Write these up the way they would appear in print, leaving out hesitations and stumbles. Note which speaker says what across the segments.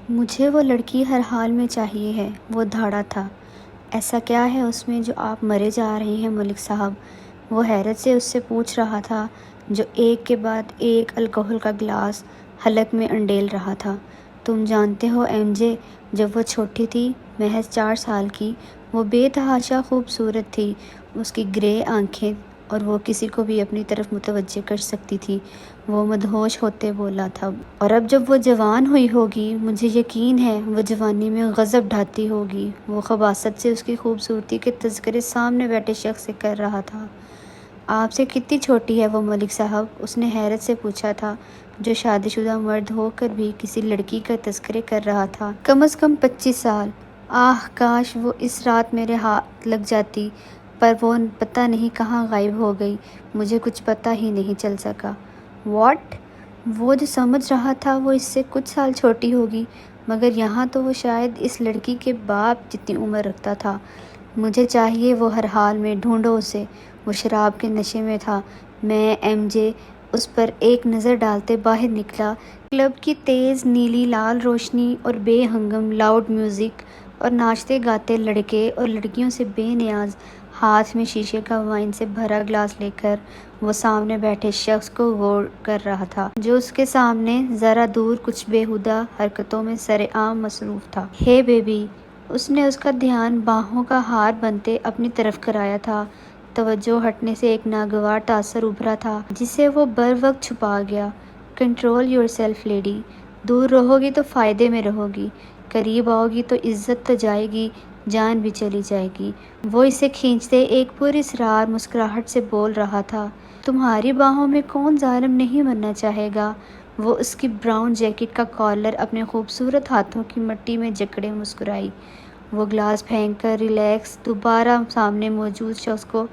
Speaker 1: مجھے وہ لڑکی ہر حال میں چاہیے ہے، وہ دھاڑا تھا۔ ایسا کیا ہے اس میں جو آپ مرے جا رہے ہیں ملک صاحب؟ وہ حیرت سے اس سے پوچھ رہا تھا، جو ایک کے بعد ایک الکحل کا گلاس حلق میں انڈیل رہا تھا۔ تم جانتے ہو ایم جے، جب وہ چھوٹی تھی، محض 4 سال کی، وہ بے تحاشا خوبصورت تھی۔ اس کی گرے آنکھیں، اور وہ کسی کو بھی اپنی طرف متوجہ کر سکتی تھی۔ وہ مدہوش ہوتے بولا تھا، اور اب جب وہ جوان ہوئی ہوگی، مجھے یقین ہے وہ جوانی میں غضب ڈھاتی ہوگی۔ وہ خباثت سے اس کی خوبصورتی کے تذکرے سامنے بیٹھے شخص سے کر رہا تھا۔ آپ سے کتنی چھوٹی ہے وہ ملک صاحب؟ اس نے حیرت سے پوچھا تھا، جو شادی شدہ مرد ہو کر بھی کسی لڑکی کا تذکرے کر رہا تھا۔ کم از کم 25 سال۔ آہ کاش وہ اس رات میرے ہاتھ لگ جاتی، پر وہ پتہ نہیں کہاں غائب ہو گئی، مجھے کچھ پتہ ہی نہیں چل سکا۔ واٹ؟ وہ جو سمجھ رہا تھا وہ اس سے کچھ سال چھوٹی ہوگی، مگر یہاں تو وہ شاید اس لڑکی کے باپ جتنی عمر رکھتا تھا۔ مجھے چاہیے وہ ہر حال میں، ڈھونڈو اسے۔ وہ شراب کے نشے میں تھا۔ میں ایم جے اس پر ایک نظر ڈالتے باہر نکلا۔ کلب کی تیز نیلی لال روشنی اور بے ہنگم لاؤڈ میوزک، اور ناچتے گاتے لڑکے اور لڑکیوں سے بے نیاز۔ ہاتھ میں شیشے کا وائن سے بھرا گلاس لے کر وہ سامنے بیٹھے شخص کو غور کر رہا تھا، جو اس کے سامنے ذرا دور کچھ بیہودہ حرکتوں میں سرعام مصروف تھا۔ ہے بیبی! اس نے اس کا دھیان باہوں کا ہار بنتے اپنی طرف کرایا تھا۔ توجہ ہٹنے سے ایک ناگوار تاثر ابھرا تھا، جسے وہ بروقت چھپا گیا۔ Control your self lady. دور رہو گی تو فائدے میں رہو گی، قریب آؤ گی تو عزت تو جائے گی، جان بھی چلی جائے گی۔ وہ اسے کھینچتے ایک پراسرار مسکراہٹ سے بول رہا تھا، تمہاری باہوں میں کون ظالم نہیں مرنا چاہے گا؟ وہ اس کی براؤن جیکٹ کا کالر اپنے خوبصورت ہاتھوں کی مٹی میں جکڑے مسکرائی۔ وہ گلاس پھینک کر ریلیکس دوبارہ سامنے موجود شخص کو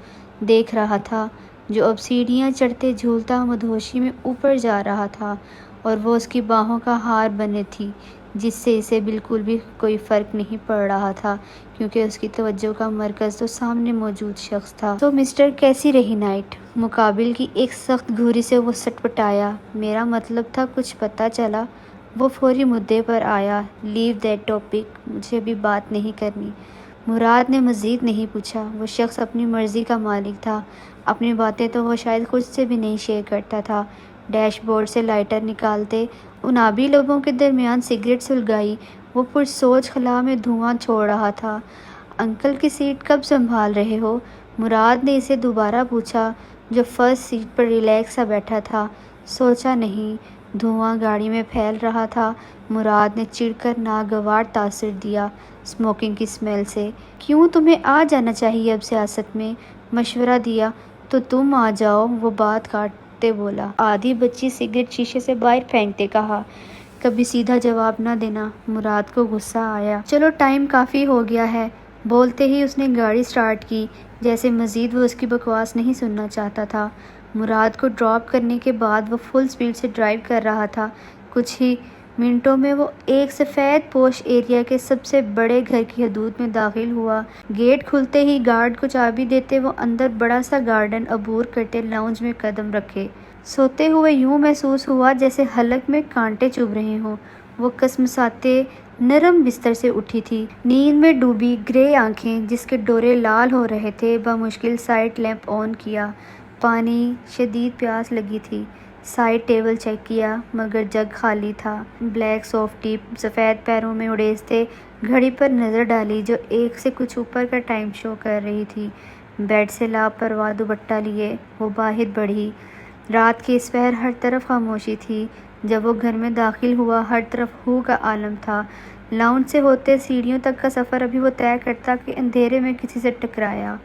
Speaker 1: دیکھ رہا تھا، جو اب سیڑھیاں چڑھتے جھولتا مدہوشی میں اوپر جا رہا تھا، اور وہ اس کی باہوں کا ہار بنے تھی، جس سے اسے بالکل بھی کوئی فرق نہیں پڑ رہا تھا، کیونکہ اس کی توجہ کا مرکز تو سامنے موجود شخص تھا۔ تو مسٹر، کیسی رہی نائٹ؟ مقابل کی ایک سخت گھوری سے وہ سٹپٹایا۔ میرا مطلب تھا کچھ پتہ چلا؟ وہ فوری مدعے پر آیا۔ لیو دیٹ ٹاپک، مجھے ابھی بات نہیں کرنی۔ مراد نے مزید نہیں پوچھا۔ وہ شخص اپنی مرضی کا مالک تھا، اپنی باتیں تو وہ شاید خود سے بھی نہیں شیئر کرتا تھا۔ ڈیش بورڈ سے لائٹر نکالتے ان آبی لبوں کے درمیان سگریٹ سلگائی، وہ پرسوچ خلا میں دھواں چھوڑ رہا تھا۔ انکل کی سیٹ کب سنبھال رہے ہو؟ مراد نے اسے دوبارہ پوچھا، جو فرسٹ سیٹ پر ریلیکس سا بیٹھا تھا۔ سوچا نہیں۔ دھواں گاڑی میں پھیل رہا تھا۔ مراد نے چڑھ کر ناگوار تاثر دیا اسموکنگ کی سمیل سے۔ کیوں، تمہیں آ جانا چاہیے اب سیاست میں؟ مشورہ دیا تو تم آ جاؤ، وہ بات کاٹتے بولا۔ آدھی بچی سگریٹ شیشے سے باہر پھینکتے کہا، کبھی سیدھا جواب نہ دینا۔ مراد کو غصہ آیا۔ چلو ٹائم کافی ہو گیا ہے۔ بولتے ہی اس نے گاڑی سٹارٹ کی، جیسے مزید وہ اس کی بکواس نہیں سننا چاہتا تھا۔ مراد کو ڈراپ کرنے کے بعد وہ فل سپیڈ سے ڈرائیو کر رہا تھا۔ کچھ ہی منٹوں میں وہ ایک سفید پوش ایریا کے سب سے بڑے گھر کی حدود میں داخل ہوا۔ گیٹ کھلتے ہی گارڈ کو چابی دیتے وہ اندر بڑا سا گارڈن عبور کرتے لاؤنج میں قدم رکھے۔ سوتے ہوئے یوں محسوس ہوا جیسے حلق میں کانٹے چبھ رہے ہوں۔ وہ کسمساتے نرم بستر سے اٹھی تھی، نیند میں ڈوبی گرے آنکھیں جس کے ڈورے لال ہو رہے تھے۔ بمشکل سائڈ لیمپ آن کیا۔ پانی، شدید پیاس لگی تھی۔ سائڈ ٹیبل چیک کیا، مگر جگ خالی تھا۔ بلیک سافٹ ٹی سفید پیروں میں اڑیستے گھڑی پر نظر ڈالی، جو 1 سے کچھ اوپر کا ٹائم شو کر رہی تھی۔ بیڈ سے لاپرواہ دوپٹہ لیے وہ باہر بڑھی۔ رات کے اس پہر ہر طرف خاموشی تھی۔ جب وہ گھر میں داخل ہوا، ہر طرف ہو کا عالم تھا۔ لاؤنج سے ہوتے سیڑھیوں تک کا سفر ابھی وہ طے کرتا کہ اندھیرے میں کسی سے ٹکرایا۔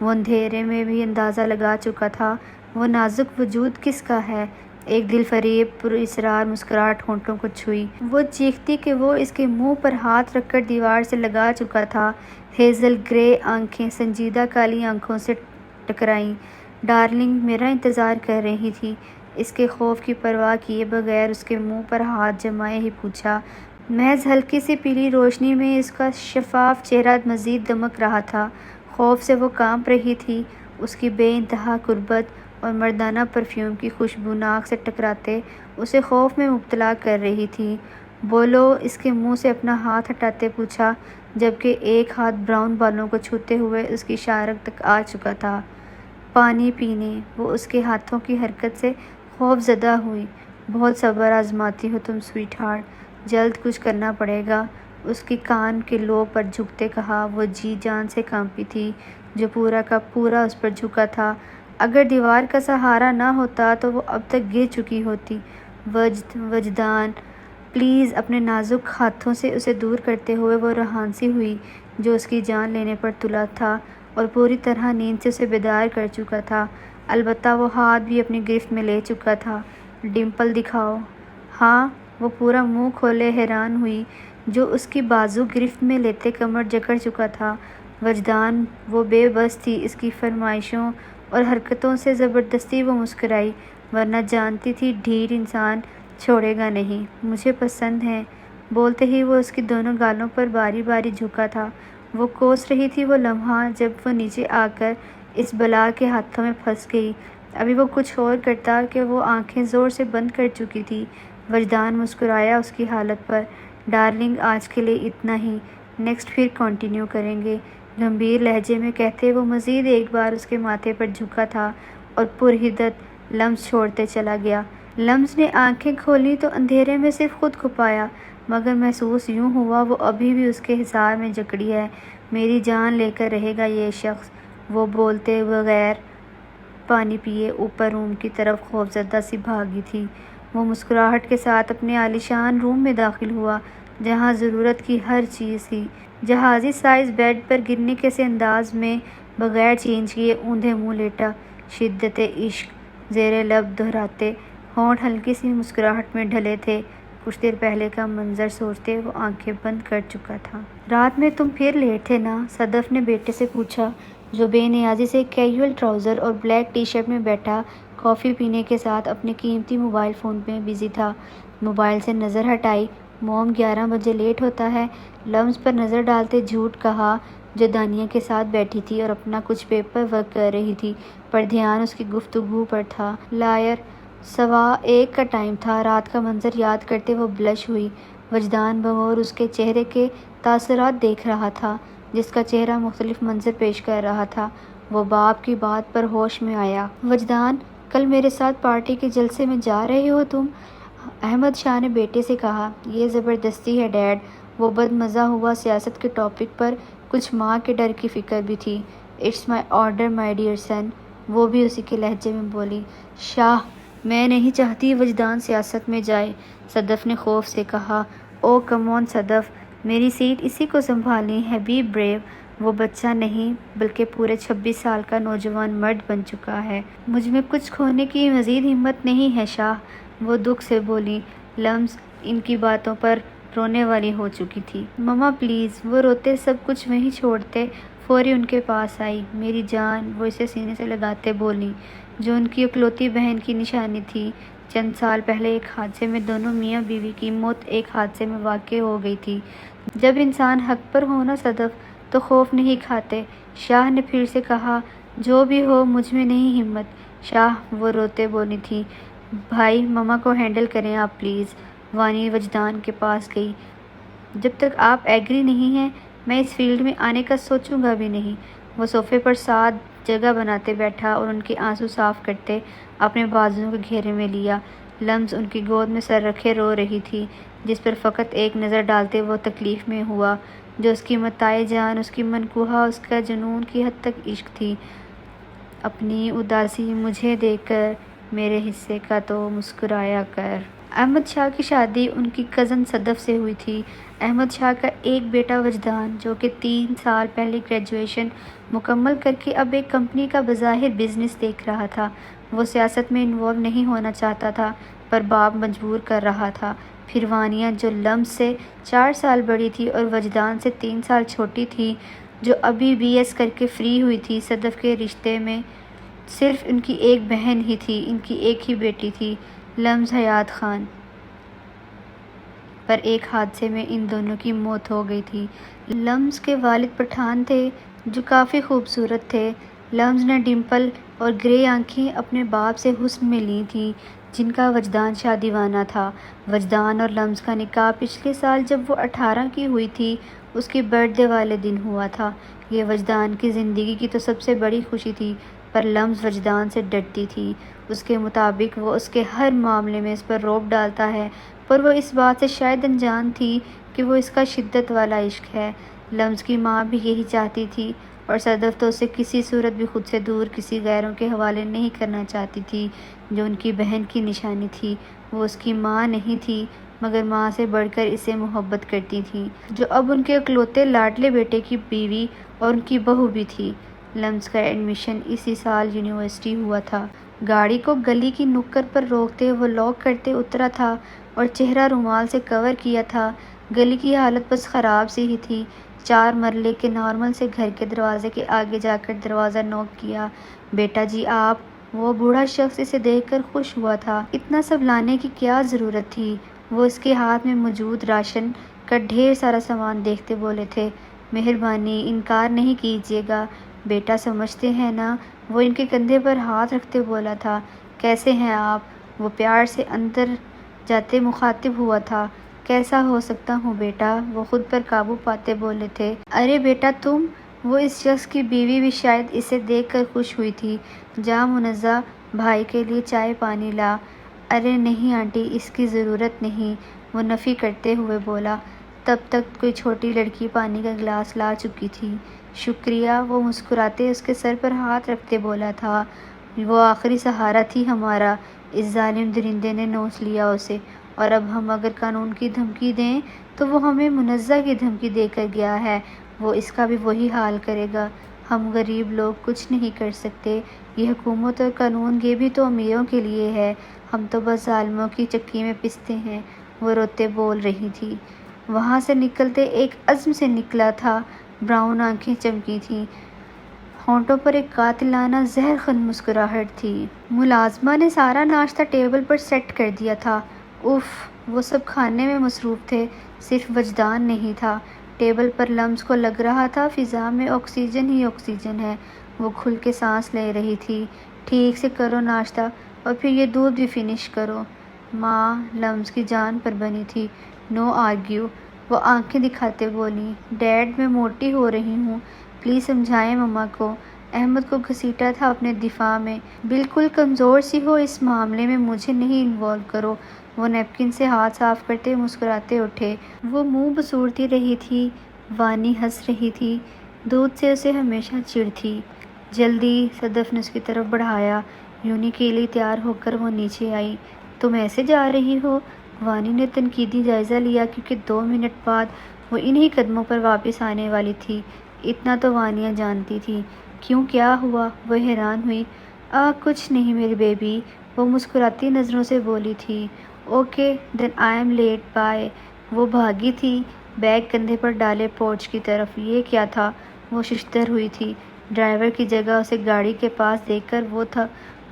Speaker 1: وہ اندھیرے میں بھی اندازہ لگا چکا تھا، وہ نازک وجود کس کا ہے۔ ایک دل فریب پراسرار مسکراہٹ ہونٹوں کو چھوئی۔ وہ چیختی کہ وہ اس کے منہ پر ہاتھ رکھ کر دیوار سے لگا چکا تھا۔ ہیزل گرے آنکھیں سنجیدہ کالی آنکھوں سے ٹکرائیں۔ ڈارلنگ، میرا انتظار کر رہی تھی، اس کے خوف کی پرواہ کیے بغیر اس کے منہ پر ہاتھ جمائے ہی پوچھا۔ محض ہلکی سی پیلی روشنی میں اس کا شفاف چہرہ مزید دمک رہا تھا۔ خوف سے وہ کانپ رہی تھی۔ اس کی بے انتہا قربت اور مردانہ پرفیوم کی خوشبو ناک سے ٹکراتے اسے خوف میں مبتلا کر رہی تھی۔ بولو، اس کے منہ سے اپنا ہاتھ ہٹاتے پوچھا، جبکہ ایک ہاتھ براؤن بالوں کو چھوتے ہوئے اس کی شارک تک آ چکا تھا۔ پانی پینے۔ وہ اس کے ہاتھوں کی حرکت سے خوف زدہ ہوئی۔ بہت صبر آزماتی ہو تم سویٹ ہارٹ، جلد کچھ کرنا پڑے گا۔ اس کی کان کے لوب پر جھکتے کہا۔ وہ جی جان سے کانپی تھی، جو پورا کا پورا اس پر جھکا تھا۔ اگر دیوار کا سہارا نہ ہوتا تو وہ اب تک گر چکی ہوتی۔ وجدان، پلیز۔ اپنے نازک ہاتھوں سے اسے دور کرتے ہوئے وہ رہانسی ہوئی جو اس کی جان لینے پر تلا تھا اور پوری طرح نیند سے اسے بیدار کر چکا تھا۔ البتہ وہ ہاتھ بھی اپنی گرفت میں لے چکا تھا۔ ڈمپل دکھاؤ۔ ہاں۔ وہ پورا منہ کھولے حیران ہوئی، جو اس کی بازو گرفت میں لیتے کمر جکڑ چکا تھا۔ وجدان، وہ بے بس تھی اس کی فرمائشوں اور حرکتوں سے۔ زبردستی وہ مسکرائی، ورنہ جانتی تھی ڈھیر انسان چھوڑے گا نہیں۔ مجھے پسند ہیں۔ بولتے ہی وہ اس کی دونوں گالوں پر باری باری جھکا تھا۔ وہ کوس رہی تھی وہ لمحہ جب وہ نیچے آ کر اس بلا کے ہاتھوں میں پھنس گئی۔ ابھی وہ کچھ اور کرتا کہ وہ آنکھیں زور سے بند کر چکی تھی۔ وجدان مسکرایا اس کی حالت پر۔ ڈارلنگ، آج کے لیے اتنا ہی، نیکسٹ پھر کنٹینیو کریں گے، گمبھیر لہجے میں کہتے وہ مزید ایک بار اس کے ماتھے پر جھکا تھا اور پرحدت لمس چھوڑتے چلا گیا۔ لمس نے آنکھیں کھولیں تو اندھیرے میں صرف خود کو پایا، مگر محسوس یوں ہوا وہ ابھی بھی اس کے حصار میں جکڑی ہے۔ میری جان لے کر رہے گا یہ شخص۔ وہ بولتے بغیر پانی پیے اوپر روم کی طرف خوفزدہ سی بھاگی تھی۔ وہ مسکراہٹ کے ساتھ اپنے عالیشان روم میں داخل ہوا، جہاں ضرورت کی ہر چیز تھی۔ جہازی سائز بیڈ پر گرنے کے سے انداز میں بغیر چینج کیے اوندھے منہ لیٹا، شدت عشق زیر لب دہراتے، ہونٹ ہلکی سی مسکراہٹ میں ڈھلے تھے۔ کچھ دیر پہلے کا منظر سوچتے وہ آنکھیں بند کر چکا تھا۔ رات میں تم پھر لیٹ تھے نا؟ صدف نے بیٹے سے پوچھا، جو بے نیازی سے کیژول ٹراؤزر اور بلیک ٹی شرٹ میں بیٹھا کافی پینے کے ساتھ اپنے قیمتی موبائل فون میں بزی تھا۔ موبائل سے نظر ہٹائی۔ موم 11 بجے لیٹ ہوتا ہے۔ لمس پر نظر ڈالتے جھوٹ کہا، جو دانیہ کے ساتھ بیٹھی تھی اور اپنا کچھ پیپر ورک کر رہی تھی، پر دھیان اس کی گفتگو پر تھا۔ لائر۔ 1:15 کا ٹائم تھا۔ رات کا منظر یاد کرتے وہ بلش ہوئی۔ وجدان بغور اس کے چہرے کے تاثرات دیکھ رہا تھا، جس کا چہرہ مختلف منظر پیش کر رہا تھا۔ وہ باپ کی بات پر ہوش میں آیا۔ وجدان، کل میرے ساتھ پارٹی کے جلسے میں جا رہے ہو تم؟ احمد شاہ نے بیٹے سے کہا۔ یہ زبردستی ہے ڈیڈ۔ وہ بدمزہ ہوا۔ سیاست کے ٹاپک پر کچھ ماں کے ڈر کی فکر بھی تھی۔ It's my order my dear son, وہ بھی اسی کے لہجے میں بولی۔ شاہ، میں نہیں چاہتی وجدان سیاست میں جائے، صدف نے خوف سے کہا۔ او کم آن صدف، میری سیٹ اسی کو سنبھالنی ہے، بی بریو۔ وہ بچہ نہیں بلکہ پورے 26 سال کا نوجوان مرد بن چکا ہے۔ مجھ میں کچھ کھونے کی مزید ہمت نہیں ہے شاہ، وہ دکھ سے بولی۔ لمس ان کی باتوں پر رونے والی ہو چکی تھی۔ مما پلیز۔ وہ روتے سب کچھ وہیں چھوڑتے فوری ان کے پاس آئی۔ میری جان، وہ اسے سینے سے لگاتے بولی، جو ان کی اکلوتی بہن کی نشانی تھی۔ چند سال پہلے ایک حادثے میں دونوں میاں بیوی کی موت ایک حادثے میں واقع ہو گئی تھی۔ جب انسان حق پر ہو نا صدف، تو خوف نہیں کھاتے۔ شاہ نے پھر سے کہا، جو بھی ہو مجھ میں نہیں ہمت شاہ، وہ روتے بولی تھی۔ بھائی، مما کو ہینڈل کریں آپ پلیز۔ وانی وجدان کے پاس گئی۔ جب تک آپ ایگری نہیں ہیں، میں اس فیلڈ میں آنے کا سوچوں گا بھی نہیں۔ وہ صوفے پر ساتھ جگہ بناتے بیٹھا اور ان کے آنسو صاف کرتے اپنے بازوؤں کے گھیرے میں لیا۔ لمس ان کی گود میں سر رکھے رو رہی تھی، جس پر فقط ایک نظر ڈالتے وہ تکلیف میں ہوا، جو اس کی متاع جان، اس کی منقوہ، اس کا جنون کی حد تک عشق تھی۔ اپنی اداسی مجھے دے کر میرے حصے کا تو مسکرایا کر۔ احمد شاہ کی شادی ان کی کزن صدف سے ہوئی تھی۔ احمد شاہ کا ایک بیٹا وجدان، جو کہ 3 سال پہلے گریجویشن مکمل کر کے اب ایک کمپنی کا بظاہر بزنس دیکھ رہا تھا۔ وہ سیاست میں انوالو نہیں ہونا چاہتا تھا، پر باپ مجبور کر رہا تھا۔ پھر وانیہ، جو لمس سے 4 سال بڑی تھی اور وجدان سے 3 سال چھوٹی تھی، جو ابھی BS کر کے فری ہوئی تھی۔ صدف کے رشتے میں صرف ان کی ایک بہن ہی تھی، ان کی ایک ہی بیٹی تھی، لمس حیات خان، پر ایک حادثے میں ان دونوں کی موت ہو گئی تھی۔ لمس کے والد پٹھان تھے، جو کافی خوبصورت تھے۔ لمس نے ڈمپل اور گرے آنکھیں اپنے باپ سے حسن میں لی تھیں جن کا وجدان شادیوانہ تھا۔ وجدان اور لمز کا نکاح پچھلے سال جب وہ 18 کی ہوئی تھی اس کی برتھ ڈے والے دن ہوا تھا۔ یہ وجدان کی زندگی کی تو سب سے بڑی خوشی تھی، پر لمز وجدان سے ڈرتی تھی۔ اس کے مطابق وہ اس کے ہر معاملے میں اس پر روب ڈالتا ہے، پر وہ اس بات سے شاید انجان تھی کہ وہ اس کا شدت والا عشق ہے۔ لمز کی ماں بھی یہی چاہتی تھی، اور صدف تو اسے کسی صورت بھی خود سے دور کسی غیروں کے حوالے نہیں کرنا چاہتی تھی۔ جو ان کی بہن کی نشانی تھی وہ اس کی ماں نہیں تھی، مگر ماں سے بڑھ کر اسے محبت کرتی تھی، جو اب ان کے اکلوتے لاڈلے بیٹے کی بیوی اور ان کی بہو بھی تھی۔ لمز کا ایڈمیشن اسی سال یونیورسٹی ہوا تھا۔ گاڑی کو گلی کی نکڑ پر روکتے وہ لاک کرتے اترا تھا اور چہرہ رومال سے کور کیا تھا۔ گلی کی حالت بس خراب سی ہی تھی۔ 4 مرلے کے نارمل سے گھر کے دروازے کے آگے جا کر دروازہ نوک کیا۔ بیٹا جی آپ؟ وہ بوڑھا شخص اسے دیکھ کر خوش ہوا تھا۔ اتنا سب لانے کی کیا ضرورت تھی؟ وہ اس کے ہاتھ میں موجود راشن کا ڈھیر سارا سامان دیکھتے بولے تھے۔ مہربانی انکار نہیں کیجیے گا بیٹا، سمجھتے ہیں نا؟ وہ ان کے کندھے پر ہاتھ رکھتے بولا تھا۔ کیسے ہیں آپ؟ وہ پیار سے اندر جاتے مخاطب ہوا تھا۔ کیسا ہو سکتا ہوں بیٹا؟ وہ خود پر قابو پاتے بولے تھے۔ ارے بیٹا تم؟ وہ اس شخص کی بیوی بھی شاید اسے دیکھ کر خوش ہوئی تھی۔ جا منزہ بھائی کے لیے چائے پانی لا۔ ارے نہیں آنٹی، اس کی ضرورت نہیں، وہ نفی کرتے ہوئے بولا۔ تب تک کوئی چھوٹی لڑکی پانی کا گلاس لا چکی تھی۔ شکریہ، وہ مسکراتے اس کے سر پر ہاتھ رکھتے بولا تھا۔ وہ آخری سہارا تھی ہمارا، اس ظالم درندے نے نوچ لیا اسے، اور اب ہم اگر قانون کی دھمکی دیں تو وہ ہمیں منزہ کی دھمکی دے کر گیا ہے، وہ اس کا بھی وہی حال کرے گا۔ ہم غریب لوگ کچھ نہیں کر سکتے، یہ حکومت اور قانون یہ بھی تو امیروں کے لیے ہے، ہم تو بس ظالموں کی چکی میں پستے ہیں، وہ روتے بول رہی تھی۔ وہاں سے نکلتے ایک عزم سے نکلا تھا، براؤن آنکھیں چمکی تھیں، ہونٹوں پر ایک قاتلانہ زہر خند مسکراہٹ تھی۔ ملازمہ نے سارا ناشتہ ٹیبل پر سیٹ کر دیا تھا۔ اف، وہ سب کھانے میں مصروف تھے، صرف وجدان نہیں تھا۔ ٹیبل پر لمز کو لگ رہا تھا فضا میں آکسیجن ہی آکسیجن ہے۔ وہ کھل کے سانس لے رہی تھی۔ ٹھیک سے کرو ناشتہ اور پھر یہ دودھ بھی فنش کرو۔ ماں لمز کی جان پر بنی تھی۔ نو آرگیو، وہ آنکھیں دکھاتے بولی۔ ڈیڈ میں موٹی ہو رہی ہوں، پلیز سمجھائیں مما کو۔ احمد کو گھسیٹا تھا اپنے دفاع میں۔ بالکل کمزور سی ہو، اس معاملے میں مجھے نہیں انوالو کرو۔ وہ نیپکن سے ہاتھ صاف کرتے مسکراتے اٹھے۔ وہ منہ بسورتی رہی تھی۔ وانی ہنس رہی تھی۔ دودھ سے اسے ہمیشہ چڑ تھی۔ جلدی، صدف نے اس کی طرف بڑھایا۔ یونی کے لیے تیار ہو کر وہ نیچے آئی۔ تم ایسے جا رہی ہو؟ وانی نے تنقیدی جائزہ لیا کیونکہ 2 منٹ بعد وہ انہی قدموں پر واپس آنے والی تھی۔ اتنا تو وانیہ جانتی تھی۔ کیوں، کیا ہوا؟ وہ حیران ہوئی۔ کچھ نہیں میری بیبی، وہ مسکراتی نظروں سے بولی تھی۔ Okay then I am late, bye. وہ بھاگی تھی، بیگ کندھے پر ڈالے پورچ کی طرف۔ یہ کیا تھا؟ وہ ششدر ہوئی تھی۔ ڈرائیور کی جگہ اسے گاڑی کے پاس دیکھ کر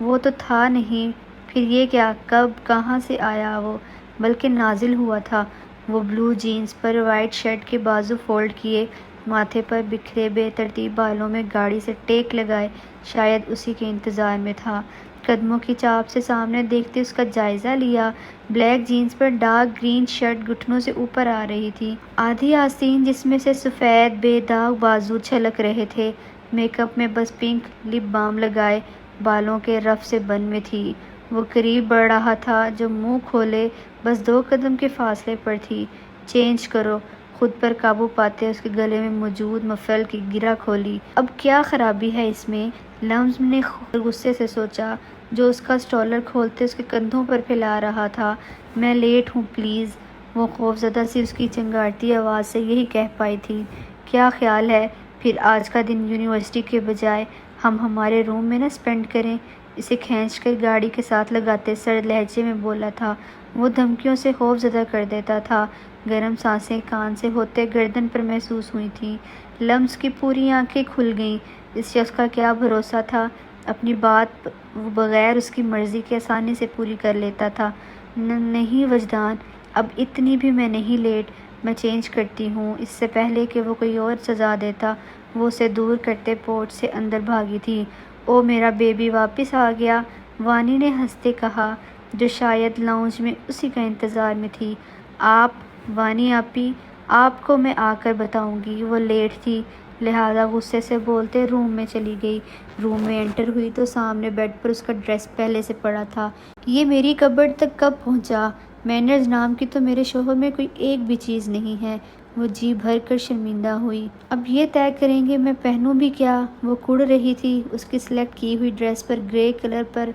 Speaker 1: وہ تو تھا نہیں، پھر یہ کیا؟ کب، کہاں سے آیا وہ؟ بلکہ نازل ہوا تھا۔ وہ بلو جینز پر وائٹ شرٹ کے بازو فولڈ کیے، ماتھے پر بکھرے بے ترتیب بالوں میں گاڑی سے ٹیک لگائے، شاید اسی کے انتظار میں تھا۔ قدموں کی چاپ سے سامنے دیکھتے اس کا جائزہ لیا۔ بلیک جینز پر ڈارک گرین شرٹ گھٹنوں سے اوپر آ رہی تھی، آدھی آستین جس میں سے سفید بے داغ بازو چھلک رہے تھے۔ میک اپ میں بس پنک لپ بام لگائے، بالوں کے رف سے بن میں تھی۔ وہ قریب بڑھ رہا تھا، جو منہ کھولے بس 2 قدم کے فاصلے پر تھی۔ چینج کرو، خود پر قابو پاتے اس کے گلے میں موجود مفرل کی گرہ کھولی۔ اب کیا خرابی ہے اس میں؟ لمز نے غصے سے سوچا، جو اس کا سٹولر کھولتے اس کے کندھوں پر پھیلا رہا تھا۔ میں لیٹ ہوں پلیز، وہ خوفزدہ سی اس کی چنگاڑتی آواز سے یہی کہہ پائی تھی۔ کیا خیال ہے پھر آج کا دن یونیورسٹی کے بجائے ہم ہمارے روم میں نہ اسپینڈ کریں؟ اسے کھینچ کر گاڑی کے ساتھ لگاتے سرد لہجے میں بولا تھا۔ وہ دھمکیوں سے خوف زدہ کر دیتا تھا۔ گرم سانسیں کان سے ہوتے گردن پر محسوس ہوئی تھیں۔ لمز کی پوری آنکھیں کھل گئیں۔ اس شخص کا کیا بھروسہ تھا، اپنی بات وہ بغیر اس کی مرضی کے آسانی سے پوری کر لیتا تھا۔ نہیں وجدان، اب اتنی بھی میں نہیں لیٹ، میں چینج کرتی ہوں۔ اس سے پہلے کہ وہ کوئی اور سزا دیتا، وہ اسے دور کرتے پورچ سے اندر بھاگی تھی۔ او میرا بیبی واپس آ گیا، وانی نے ہنستے کہا، جو شاید لاؤنج میں اسی کا انتظار میں تھی۔ آپ، وانی آپی، آپ کو میں آ کر بتاؤں گی۔ وہ لیٹ تھی، لہٰذا غصے سے بولتے روم میں چلی گئی۔ روم میں انٹر ہوئی تو سامنے بیڈ پر اس کا ڈریس پہلے سے پڑا تھا۔ یہ میری کبرڈ تک کب پہنچا؟ مینرز نام کی تو میرے شوہر میں کوئی ایک بھی چیز نہیں ہے۔ وہ جی بھر کر شرمندہ ہوئی۔ اب یہ طے کریں گے میں پہنوں بھی کیا؟ وہ کڑ رہی تھی۔ اس کی سلیکٹ کی ہوئی ڈریس پر گرے کلر پر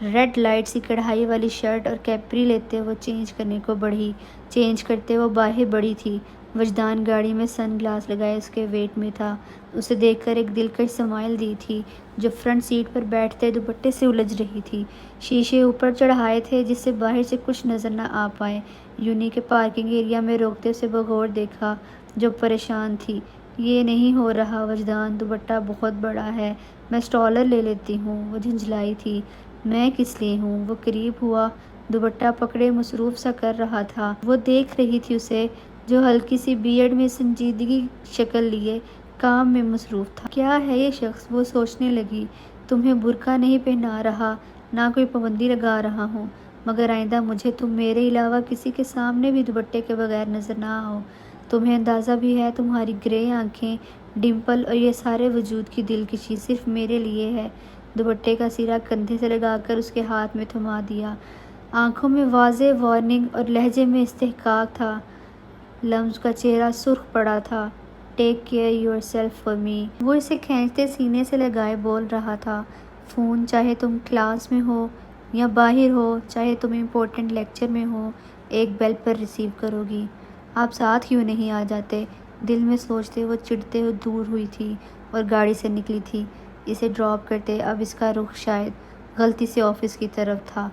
Speaker 1: ریڈ لائٹ سی کڑھائی والی شرٹ اور کیپری لیتے وہ چینج کرنے کو بڑھی۔ چینج کرتے وہ باہر بڑھی تھی۔ وجدان گاڑی میں سن گلاس لگائے اس کے ویٹ میں تھا۔ اسے دیکھ کر ایک دلکش سمائل دی تھی جو فرنٹ سیٹ پر بیٹھتے دوپٹے سے الجھ رہی تھی۔ شیشے اوپر چڑھائے تھے جس سے باہر سے کچھ نظر نہ آ پائے۔ یونی کے پارکنگ ایریا میں روکتے اسے بغور دیکھا جو پریشان تھی۔ یہ نہیں ہو رہا وجدان، دوپٹہ بہت بڑا ہے، میں اسٹالر لے لیتی ہوں۔ وہ جھنجھلائی تھی۔ میں کس لیے ہوں؟ وہ قریب ہوا، دوپٹہ پکڑے مصروف سا کر رہا تھا۔ وہ دیکھ رہی تھی اسے جو ہلکی سی بیئرڈ میں سنجیدگی شکل لیے کام میں مصروف تھا۔ کیا ہے یہ شخص؟ وہ سوچنے لگی۔ تمہیں برقع نہیں پہنا رہا، نہ کوئی پابندی لگا رہا ہوں، مگر آئندہ مجھے تم میرے علاوہ کسی کے سامنے بھی دوپٹے کے بغیر نظر نہ آؤ۔ تمہیں اندازہ بھی ہے تمہاری گرے آنکھیں، ڈمپل اور یہ سارے وجود کی دلکشی صرف میرے لیے ہے۔ دوپٹے کا سرا کندھے سے لگا کر اس کے ہاتھ میں تھما دیا۔ آنکھوں میں واضح وارننگ اور لہجے میں استحقاق تھا۔ لمز کا چہرہ سرخ پڑا تھا۔ Take care your self for me. وہ اسے کھینچتے سینے سے لگائے بول رہا تھا۔ فون چاہے تم کلاس میں ہو یا باہر ہو، چاہے تم امپورٹنٹ لیکچر میں ہو، ایک بیل پر ریسیو کرو گی۔ آپ ساتھ کیوں نہیں آ جاتے؟ دل میں سوچتے وہ چڑھتے ہوئے دور ہوئی تھی اور گاڑی سے نکلی تھی۔ اسے ڈراپ کرتے اب اس کا رخ شاید غلطی سے آفس کی طرف تھا۔